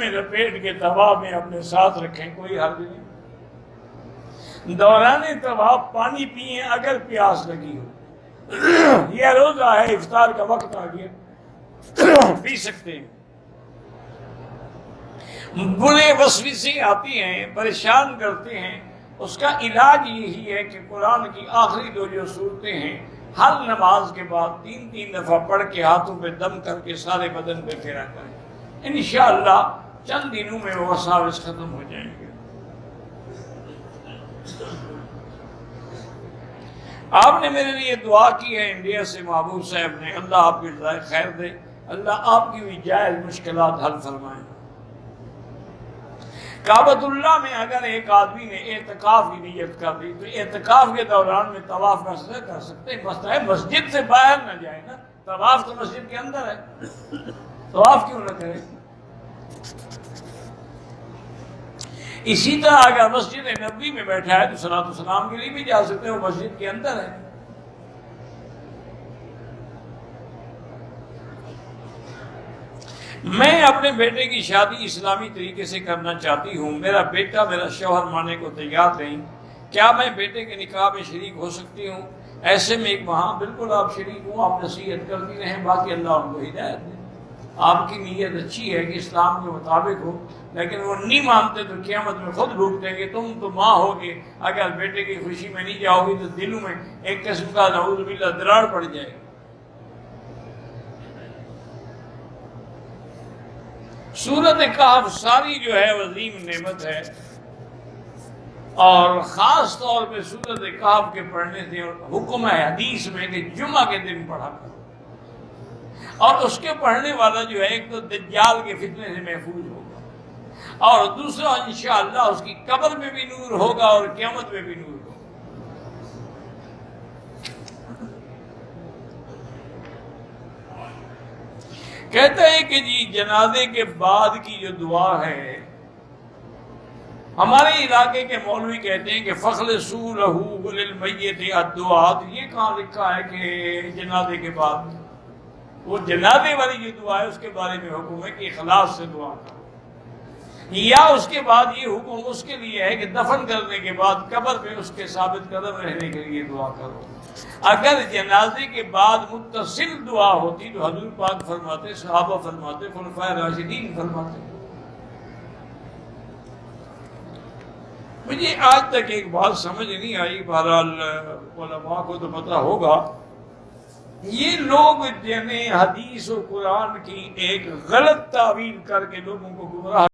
میں لپیٹ کے طواف میں اپنے ساتھ رکھیں، کوئی حرج نہیں۔ دوران طواف پانی پئیں اگر پیاس لگی ہو، یہ روزہ ہے، افطار کا وقت آ گیا، پی سکتے ہیں۔ برے وسوسے آتی ہیں، پریشان کرتے ہیں، اس کا علاج یہی ہے کہ قرآن کی آخری دو جو صورتیں ہیں ہر نماز کے بعد 3 دفعہ پڑھ کے ہاتھوں پہ دم کر کے سارے بدن پہ پھیرا کریں، انشاءاللہ چند دنوں میں وہ وساوس ختم ہو جائیں گے۔ آپ نے میرے لیے دعا کی ہے انڈیا سے محبوب صاحب نے، اللہ آپ کی جزائے خیر دے، اللہ آپ کی بھی جائز مشکلات حل فرمائیں۔ کعبۃ اللہ میں اگر ایک آدمی نے اعتکاف کی نیت کر دی تو اعتکاف کے دوران میں طواف کر سکتے ہیں، مسئلہ ہے مسجد سے باہر نہ جائے نا، طواف تو مسجد کے اندر ہے، طواف کیوں نہ کرے؟ اسی طرح اگر مسجد نبوی میں بیٹھا ہے تو صلاۃ السلام کے لیے بھی جا سکتے ہیں، وہ مسجد کے اندر ہے۔ میں اپنے بیٹے کی شادی اسلامی طریقے سے کرنا چاہتی ہوں، میرا بیٹا میرا شوہر ماننے کو تیار نہیں، کیا میں بیٹے کے نکاح میں شریک ہو سکتی ہوں؟ ایسے میں ایک وہاں بالکل آپ شریک ہوں، آپ نصیحت کرتی رہیں، باقی اللہ ان کو ہدایت دے۔ آپ کی نیت اچھی ہے کہ اسلام کے مطابق ہو، لیکن وہ نہیں مانتے تو قیامت میں خود بھوگتیں گے، تم تو ماں ہوگے، اگر بیٹے کی خوشی میں نہیں جاؤ گی تو دلوں میں ایک قسم کا نعوذ باللہ دراڑ پڑ جائے گی۔ سورۃ کہف ساری جو ہے عظیم نعمت ہے، اور خاص طور پہ سورۃ کہف کے پڑھنے سے حکم ہے حدیث میں کہ جمعہ کے دن پڑھا کرو، اور اس کے پڑھنے والا جو ہے ایک تو دجال کے فتنے سے محفوظ ہوگا، اور دوسرا انشاءاللہ اس کی قبر میں بھی نور ہوگا اور قیامت میں بھی نور ہوگا۔ کہتا ہے کہ جی جنازے کے بعد کی جو دعا ہے، ہمارے علاقے کے مولوی کہتے ہیں کہ فخلصوا لہ للمیت الدعاء، یہ کہاں لکھا ہے کہ جنازے کے بعد؟ وہ جنازے والی جو دعا ہے اس کے بارے میں حکم ہے کہ اخلاص سے دعا کرو، یا اس کے بعد یہ حکم اس کے لیے ہے کہ دفن کرنے کے بعد قبر میں اس کے ثابت قدم رہنے کے لیے دعا کرو۔ اگر جنازے کے بعد متصل دعا ہوتی تو حضور پاک فرماتے، صحابہ فرماتے، خلفائے راشدین فرماتے۔ مجھے آج تک ایک بات سمجھ نہیں آئی، بہرحال علماء کو تو پتہ ہوگا، یہ لوگ جنہیں حدیث و قرآن کی ایک غلط تعویل کر کے لوگوں کو گمراہ